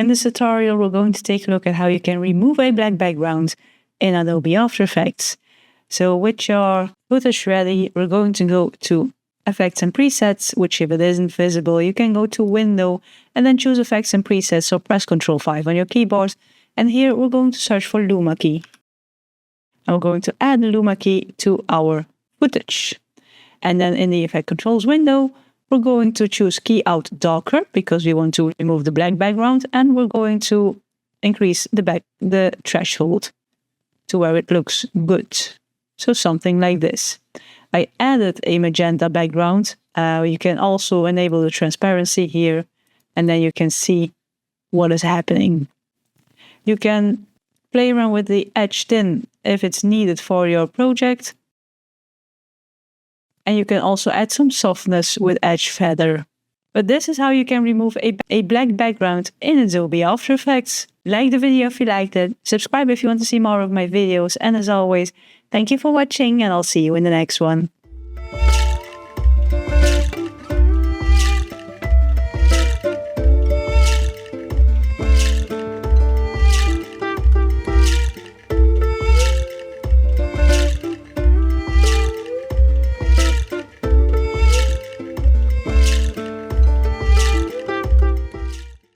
In this tutorial, we're going to take a look at how you can remove a black background in Adobe After Effects. So with your footage ready, we're going to go to Effects and Presets, which if it isn't visible, you can go to Window and then choose Effects and Presets, so press Ctrl 5 on your keyboard. And here we're going to search for Luma key. And we're going to add the Luma key to our footage. And then in the Effect Controls window, we're going to choose Key Out Darker because we want to remove the black background, and we're going to increase the threshold to where it looks good. So something like this. I added a magenta background. You can also enable the transparency here, and then you can see what is happening. You can play around with the edge thin if it's needed for your project. And you can also add some softness with edge feather. But this is how you can remove a black background in Adobe After Effects. Like the video if you liked it, subscribe if you want to see more of my videos, and as always, thank you for watching and I'll see you in the next one.